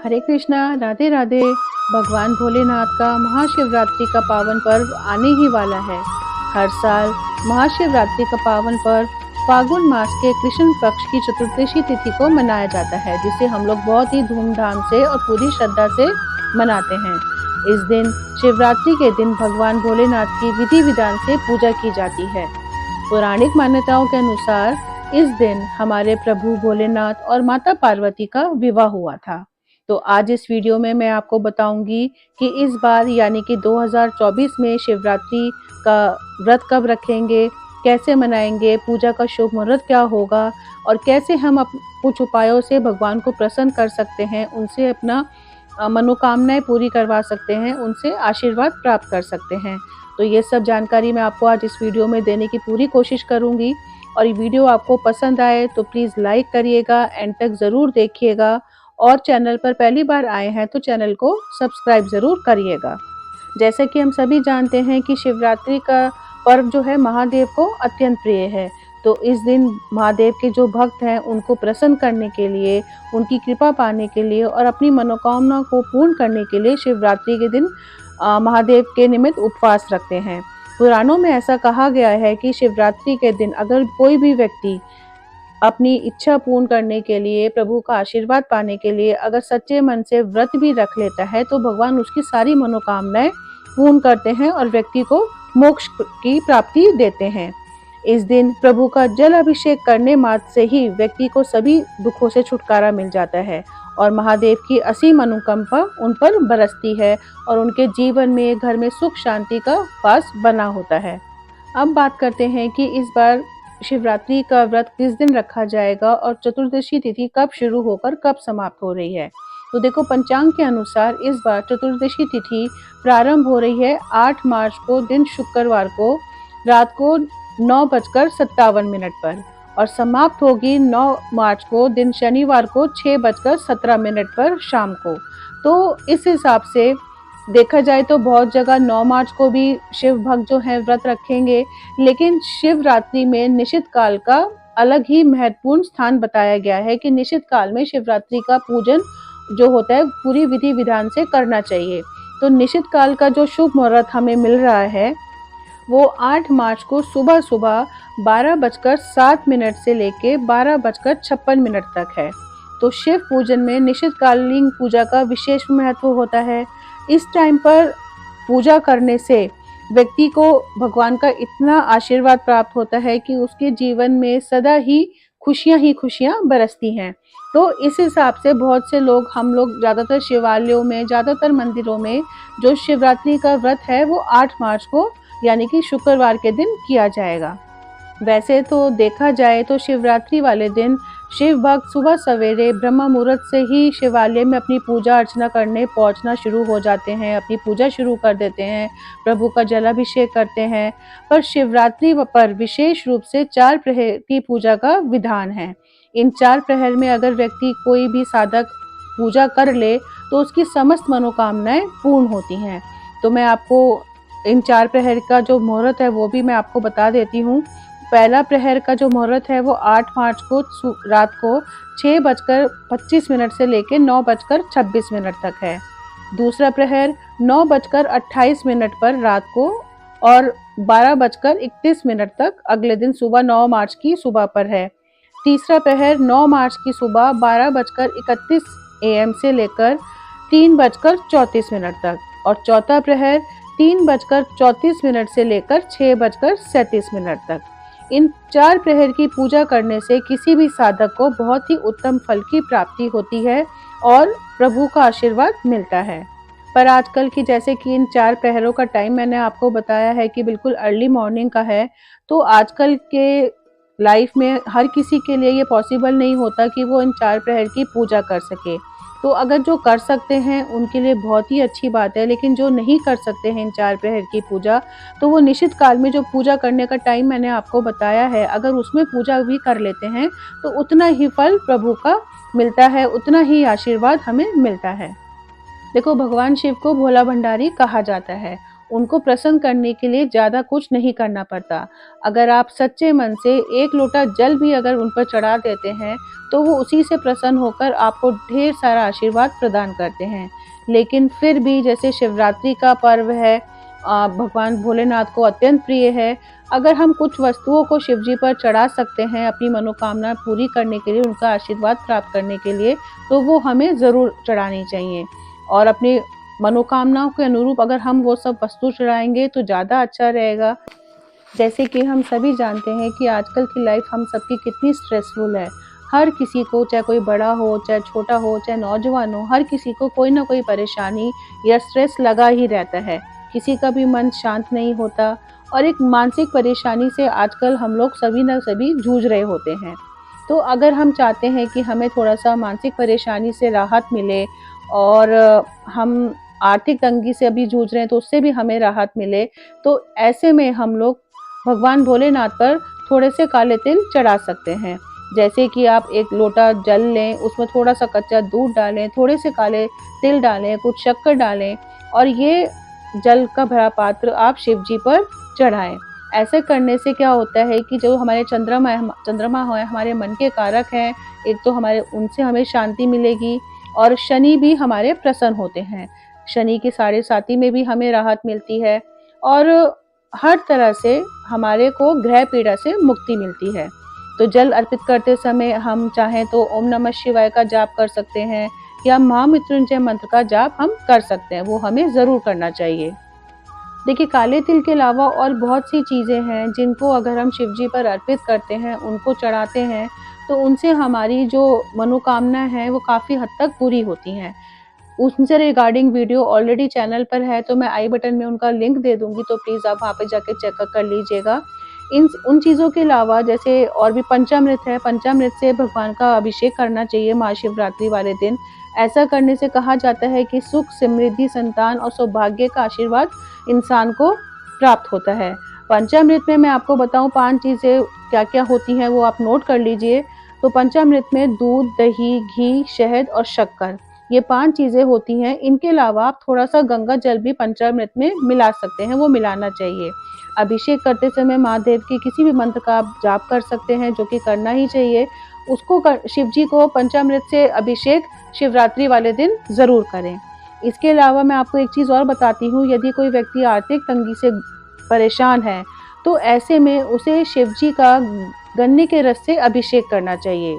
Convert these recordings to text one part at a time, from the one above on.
हरे कृष्णा, राधे राधे। भगवान भोलेनाथ का महाशिवरात्रि का पावन पर्व आने ही वाला है। हर साल महाशिवरात्रि का पावन पर्व फाल्गुन मास के कृष्ण पक्ष की चतुर्दशी तिथि को मनाया जाता है, जिसे हम लोग बहुत ही धूमधाम से और पूरी श्रद्धा से मनाते हैं। इस दिन शिवरात्रि के दिन भगवान भोलेनाथ की विधि विधान से पूजा की जाती है। पौराणिक मान्यताओं के अनुसार इस दिन हमारे प्रभु भोलेनाथ और माता पार्वती का विवाह हुआ था। तो आज इस वीडियो में मैं आपको बताऊंगी कि इस बार यानी कि 2024 में शिवरात्रि का व्रत कब रखेंगे, कैसे मनाएंगे, पूजा का शुभ मुहूर्त क्या होगा और कैसे हम कुछ उपायों से भगवान को प्रसन्न कर सकते हैं, उनसे अपना मनोकामनाएं पूरी करवा सकते हैं, उनसे आशीर्वाद प्राप्त कर सकते हैं। तो ये सब जानकारी मैं आपको आज इस वीडियो में देने की पूरी कोशिश करूंगी और ये वीडियो आपको पसंद आए तो प्लीज़ लाइक करिएगा, एंड तक ज़रूर देखिएगा और चैनल पर पहली बार आए हैं तो चैनल को सब्सक्राइब ज़रूर करिएगा। जैसे कि हम सभी जानते हैं कि शिवरात्रि का पर्व जो है महादेव को अत्यंत प्रिय है। तो इस दिन महादेव के जो भक्त हैं उनको प्रसन्न करने के लिए, उनकी कृपा पाने के लिए और अपनी मनोकामना को पूर्ण करने के लिए शिवरात्रि के दिन महादेव के निमित्त उपवास रखते हैं। पुराणों में ऐसा कहा गया है कि शिवरात्रि के दिन अगर कोई भी व्यक्ति अपनी इच्छा पूर्ण करने के लिए, प्रभु का आशीर्वाद पाने के लिए अगर सच्चे मन से व्रत भी रख लेता है तो भगवान उसकी सारी मनोकामनाएं पूर्ण करते हैं और व्यक्ति को मोक्ष की प्राप्ति देते हैं। इस दिन प्रभु का जल अभिषेक करने मात्र से ही व्यक्ति को सभी दुखों से छुटकारा मिल जाता है और महादेव की असीम अनुकंपा उन पर बरसती है और उनके जीवन में, घर में सुख शांति का वास बना होता है। अब बात करते हैं कि इस बार शिवरात्रि का व्रत किस दिन रखा जाएगा और चतुर्दशी तिथि कब शुरू होकर कब समाप्त हो रही है। तो देखो, पंचांग के अनुसार इस बार चतुर्दशी तिथि प्रारंभ हो रही है 8 मार्च को, दिन शुक्रवार को रात को 9:57 पर और समाप्त होगी 9 मार्च को, दिन शनिवार को 6:17 पर शाम को। तो इस हिसाब से देखा जाए तो बहुत जगह 9 मार्च को भी शिव भक्त जो है व्रत रखेंगे, लेकिन शिवरात्रि में निशित काल का अलग ही महत्वपूर्ण स्थान बताया गया है कि निशित काल में शिवरात्रि का पूजन जो होता है पूरी विधि विधान से करना चाहिए। तो निशित काल का जो शुभ मुहूर्त हमें मिल रहा है वो 8 मार्च को सुबह सुबह 12:07 से लेके 12:56 तक है। तो शिव पूजन में निशित कालीन पूजा का विशेष महत्व होता है। इस टाइम पर पूजा करने से व्यक्ति को भगवान का इतना आशीर्वाद प्राप्त होता है कि उसके जीवन में सदा ही खुशियां बरसती हैं। तो इस हिसाब से बहुत से लोग, हम लोग ज़्यादातर शिवालयों में, ज़्यादातर मंदिरों में जो शिवरात्रि का व्रत है वो 8 मार्च को यानी कि शुक्रवार के दिन किया जाएगा। वैसे तो देखा जाए तो शिवरात्रि वाले दिन शिव भक्त सुबह सवेरे ब्रह्म मुहूर्त से ही शिवालय में अपनी पूजा अर्चना करने पहुंचना शुरू हो जाते हैं, अपनी पूजा शुरू कर देते हैं, प्रभु का जलाभिषेक करते हैं। पर शिवरात्रि पर विशेष रूप से 4 प्रहर की पूजा का विधान है। इन 4 प्रहर में अगर व्यक्ति, कोई भी साधक पूजा कर ले तो उसकी समस्त मनोकामनाएं पूर्ण होती हैं। तो मैं आपको इन 4 प्रहर का जो मुहूर्त है वो भी मैं आपको बता देती हूँ। पहला प्रहर का जो मुहूर्त है वो 8 मार्च को रात को 6:25 से लेकर 9:26 तक है। दूसरा प्रहर 9:28 पर रात को और 12:31 तक अगले दिन सुबह 9 मार्च की सुबह पर है। तीसरा प्रहर 9 मार्च की सुबह 12:31 AM से लेकर 3:34 तक और चौथा प्रहर 3:34 से लेकर 6:37 तक। इन 4 प्रहर की पूजा करने से किसी भी साधक को बहुत ही उत्तम फल की प्राप्ति होती है और प्रभु का आशीर्वाद मिलता है। पर आजकल की, जैसे कि इन 4 प्रहरों का टाइम मैंने आपको बताया है कि बिल्कुल अर्ली मॉर्निंग का है, तो आजकल के लाइफ में हर किसी के लिए ये पॉसिबल नहीं होता कि वो इन 4 प्रहर की पूजा कर सके। तो अगर जो कर सकते हैं उनके लिए बहुत ही अच्छी बात है, लेकिन जो नहीं कर सकते हैं इन 4 प्रहर की पूजा, तो वो निश्चित काल में जो पूजा करने का टाइम मैंने आपको बताया है, अगर उसमें पूजा भी कर लेते हैं तो उतना ही फल प्रभु का मिलता है, उतना ही आशीर्वाद हमें मिलता है। देखो, भगवान शिव को भोला भंडारी कहा जाता है उनको प्रसन्न करने के लिए ज़्यादा कुछ नहीं करना पड़ता। अगर आप सच्चे मन से 1 लोटा जल भी अगर उन पर चढ़ा देते हैं, तो वो उसी से प्रसन्न होकर आपको ढेर सारा आशीर्वाद प्रदान करते हैं। लेकिन फिर भी जैसे शिवरात्रि का पर्व है, भगवान भोलेनाथ को अत्यंत प्रिय है। अगर हम कुछ वस्तुओं को शिव जी पर चढ़ा सकते हैं अपनी मनोकामना पूरी करने के लिए, उनका आशीर्वाद प्राप्त करने के लिए, तो वो हमें ज़रूर चढ़ानी चाहिए। और अपनी मनोकामनाओं के अनुरूप अगर हम वो सब वस्तु चढ़ाएँगे तो ज़्यादा अच्छा रहेगा। जैसे कि हम सभी जानते हैं कि आजकल की लाइफ हम सबकी कितनी स्ट्रेसफुल है। हर किसी को, चाहे कोई बड़ा हो, चाहे छोटा हो, चाहे नौजवान हो, हर किसी को कोई ना कोई परेशानी या स्ट्रेस लगा ही रहता है। किसी का भी मन शांत नहीं होता और एक मानसिक परेशानी से आजकल हम लोग सभी न सभी जूझ रहे होते हैं। तो अगर हम चाहते हैं कि हमें थोड़ा-सा मानसिक परेशानी से राहत मिले और हम आर्थिक तंगी से अभी जूझ रहे हैं तो उससे भी हमें राहत मिले, तो ऐसे में हम लोग भगवान भोलेनाथ पर थोड़े से काले तिल चढ़ा सकते हैं। जैसे कि आप 1 लोटा जल लें, उसमें थोड़ा-सा कच्चा दूध डालें, थोड़े से काले तिल डालें, कुछ शक्कर डालें और ये जल का भरा पात्र आप शिव जी पर चढ़ाएँ। ऐसे करने से क्या होता है कि जो हमारे चंद्रमा है हमारे मन के कारक हैं, एक तो हमारे उनसे हमें शांति मिलेगी और शनि भी हमारे प्रसन्न होते हैं। शनि के साढ़े साती में भी हमें राहत मिलती है और हर तरह से हमारे को ग्रह पीड़ा से मुक्ति मिलती है। तो जल अर्पित करते समय हम चाहें तो ओम नमः शिवाय का जाप कर सकते हैं या महामृत्युंजय मंत्र का जाप हम कर सकते हैं, वो हमें ज़रूर करना चाहिए। देखिए, काले तिल के अलावा और बहुत सी चीज़ें हैं जिनको अगर हम शिव जी पर अर्पित करते हैं, उनको चढ़ाते हैं, तो उनसे हमारी जो मनोकामना है वो काफ़ी हद तक पूरी होती हैं। उनसे रिगार्डिंग वीडियो ऑलरेडी चैनल पर है, तो मैं आई बटन में उनका लिंक दे दूँगी, तो प्लीज़ आप वहाँ पे जाके चेकअप कर लीजिएगा। इन उन चीज़ों के अलावा जैसे और भी पंचामृत है, पंचामृत से भगवान का अभिषेक करना चाहिए महाशिवरात्रि वाले दिन। ऐसा करने से कहा जाता है कि सुख, समृद्धि, संतान और सौभाग्य का आशीर्वाद इंसान को प्राप्त होता है। पंचामृत में मैं आपको बताऊँ 5 चीज़ें क्या-क्या होती हैं, वो आप नोट कर लीजिए। तो पंचामृत में दूध, दही, घी, शहद और शक्कर, ये 5 चीज़ें होती हैं। इनके अलावा आप थोड़ा-सा गंगा जल भी पंचामृत में मिला सकते हैं, वो मिलाना चाहिए। अभिषेक करते समय महादेव के किसी भी मंत्र का आप जाप कर सकते हैं, जो कि करना ही चाहिए। उसको शिव जी को पंचामृत से अभिषेक शिवरात्रि वाले दिन ज़रूर करें। इसके अलावा मैं आपको एक चीज़ और बताती हूँ, यदि कोई व्यक्ति आर्थिक तंगी से परेशान है, तो ऐसे में उसे शिव जी का गन्ने के रस से अभिषेक करना चाहिए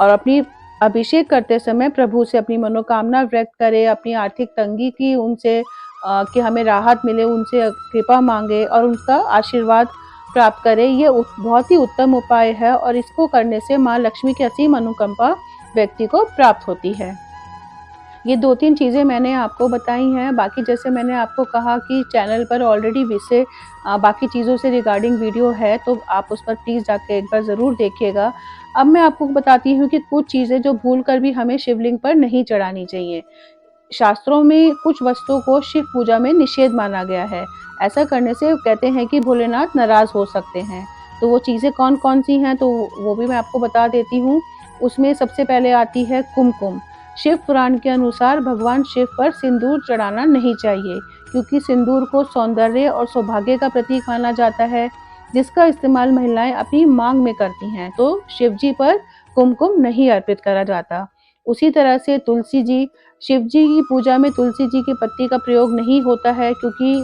और अपनी अभिषेक करते समय प्रभु से अपनी मनोकामना व्यक्त करें, अपनी आर्थिक तंगी की उनसे कि हमें राहत मिले, उनसे कृपा माँगे और उनका आशीर्वाद प्राप्त करें। ये बहुत ही उत्तम उपाय है और इसको करने से माँ लक्ष्मी की असीम अनुकंपा व्यक्ति को प्राप्त होती है। ये 2-3 चीज़ें मैंने आपको बताई हैं, बाकी जैसे मैंने आपको कहा कि चैनल पर ऑलरेडी विषय बाकी चीज़ों से रिगार्डिंग वीडियो है, तो आप उस पर प्लीज़ जाके एक बार ज़रूर देखिएगा। अब मैं आपको बताती हूँ कि कुछ चीज़ें जो भूल कर भी हमें शिवलिंग पर नहीं चढ़ानी चाहिए। शास्त्रों में कुछ वस्तुओं को शिव पूजा में निषेध माना गया है। ऐसा करने से कहते हैं कि भोलेनाथ नाराज़ हो सकते हैं। तो वो चीज़ें कौन-कौन सी हैं, तो वो भी मैं आपको बता देती हूँ। उसमें सबसे पहले आती है कुमकुम। शिव पुराण के अनुसार भगवान शिव पर सिंदूर चढ़ाना नहीं चाहिए, क्योंकि सिंदूर को सौंदर्य और सौभाग्य का प्रतीक माना जाता है, जिसका इस्तेमाल महिलाएं अपनी मांग में करती हैं। तो शिव जी पर कुमकुम नहीं अर्पित करा जाता। उसी तरह से तुलसी जी, शिव जी की पूजा में तुलसी जी की पत्ती का प्रयोग नहीं होता है, क्योंकि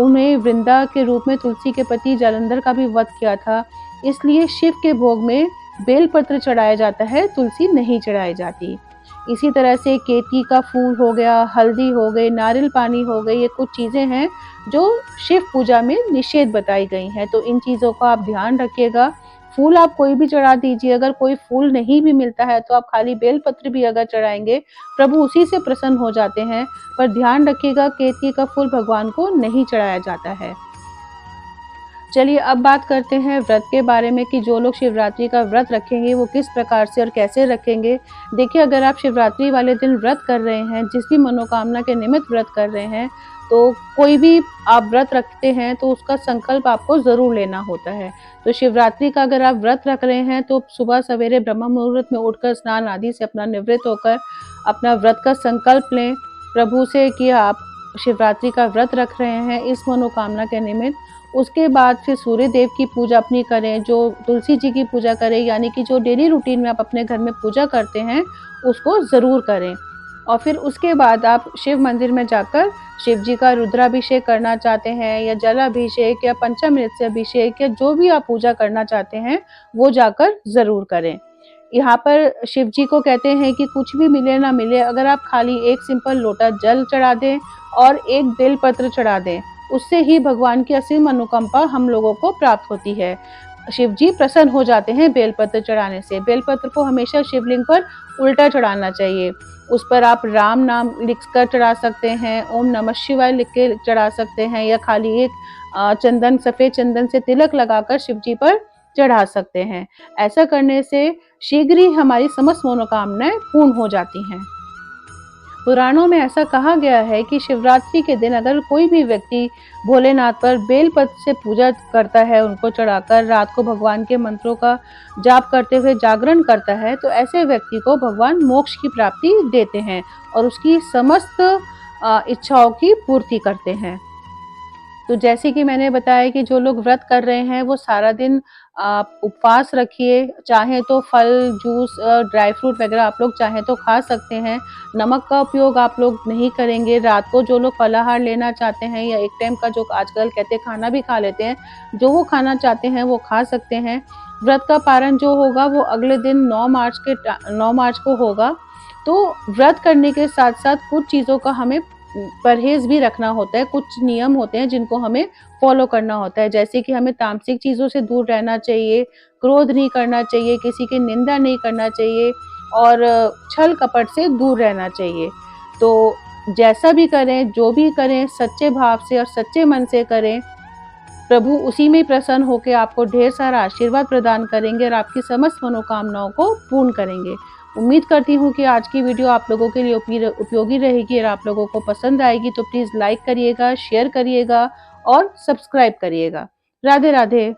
उन्हें वृंदा के रूप में तुलसी के पति जालंधर का भी वध किया था। इसलिए शिव के भोग में बेलपत्र चढ़ाया जाता है, तुलसी नहीं चढ़ाई जाती। इसी तरह से केतकी का फूल हो गया, हल्दी हो गई, नारियल पानी हो गई, ये कुछ चीज़ें हैं जो शिव पूजा में निषेध बताई गई हैं। तो इन चीज़ों का आप ध्यान रखिएगा। फूल आप कोई भी चढ़ा दीजिए, अगर कोई फूल नहीं भी मिलता है तो आप खाली बेलपत्र भी अगर चढ़ाएँगे, प्रभु उसी से प्रसन्न हो जाते हैं। पर ध्यान रखिएगा, केतकी का फूल भगवान को नहीं चढ़ाया जाता है। चलिए अब बात करते हैं व्रत के बारे में कि जो लोग शिवरात्रि का व्रत रखेंगे वो किस प्रकार से और कैसे रखेंगे। देखिए, अगर आप शिवरात्रि वाले दिन व्रत कर रहे हैं, जिस भी मनोकामना के निमित्त व्रत कर रहे हैं, तो कोई भी आप व्रत रखते हैं तो उसका संकल्प आपको ज़रूर लेना होता है। तो शिवरात्रि का अगर आप व्रत रख रहे हैं तो सुबह सवेरे ब्रह्म मुहूर्त में उठकर स्नान आदि से अपना निवृत्त होकर अपना व्रत का संकल्प लें प्रभु से कि आप शिवरात्रि का व्रत रख रहे हैं इस मनोकामना के निमित्त, उसके बाद फिर सूर्य देव की पूजा अपनी करें, जो तुलसी जी की पूजा करें, यानी कि जो डेली रूटीन में आप अपने घर में पूजा करते हैं, उसको ज़रूर करें। और फिर उसके बाद आप शिव मंदिर में जाकर शिव जी का रुद्राभिषेक करना चाहते हैं या जलाभिषेक या पंचामृत से अभिषेक या जो भी आप पूजा करना चाहते हैं, वो जाकर ज़रूर करें। यहाँ पर शिव जी को कहते हैं कि कुछ भी मिले ना मिले, अगर आप खाली एक सिंपल लोटा जल चढ़ा दें और एक बेलपत्र चढ़ा दें, उससे ही भगवान की असीम अनुकंपा हम लोगों को प्राप्त होती है। शिव जी प्रसन्न हो जाते हैं बेलपत्र चढ़ाने से। बेलपत्र को हमेशा शिवलिंग पर उल्टा चढ़ाना चाहिए। उस पर आप राम नाम लिखकर चढ़ा सकते हैं, ओम नमः शिवाय लिख के चढ़ा सकते हैं, या खाली एक चंदन, सफेद चंदन से तिलक लगाकर शिव जी पर चढ़ा सकते हैं। ऐसा करने से शीघ्र ही हमारी समस्त मनोकामनाएं पूर्ण हो जाती हैं। पुराणों में ऐसा कहा गया है कि शिवरात्रि के दिन अगर कोई भी व्यक्ति भोलेनाथ पर बेलपत्र से पूजा करता है, उनको चढ़ाकर रात को भगवान के मंत्रों का जाप करते हुए जागरण करता है, तो ऐसे व्यक्ति को भगवान मोक्ष की प्राप्ति देते हैं और उसकी समस्त इच्छाओं की पूर्ति करते हैं। तो जैसे कि मैंने बताया कि जो लोग व्रत कर रहे हैं वो सारा दिन उपवास रखिए, चाहे तो फल, जूस, ड्राई फ्रूट वगैरह आप लोग चाहें तो खा सकते हैं। नमक का उपयोग आप लोग नहीं करेंगे। रात को जो लोग फलाहार लेना चाहते हैं या एक टाइम का जो आजकल कहते हैं खाना भी खा लेते हैं, जो वो खाना चाहते हैं वो खा सकते हैं। व्रत का पारण जो होगा वो अगले दिन 9 मार्च को होगा। तो व्रत करने के साथ-साथ कुछ चीज़ों का हमें परहेज़ भी रखना होता है, कुछ नियम होते हैं जिनको हमें फ़ॉलो करना होता है। जैसे कि हमें तामसिक चीज़ों से दूर रहना चाहिए, क्रोध नहीं करना चाहिए, किसी की निंदा नहीं करना चाहिए और छल-कपट से दूर रहना चाहिए। तो जैसा भी करें, जो भी करें, सच्चे भाव से और सच्चे मन से करें। प्रभु उसी में प्रसन्न होकर आपको ढेर सारा आशीर्वाद प्रदान करेंगे और आपकी समस्त मनोकामनाओं को पूर्ण करेंगे। उम्मीद करती हूँ कि आज की वीडियो आप लोगों के लिए उपयोगी रहेगी और आप लोगों को पसंद आएगी, तो प्लीज़ लाइक करिएगा, शेयर करिएगा और सब्सक्राइब करिएगा। राधे राधे।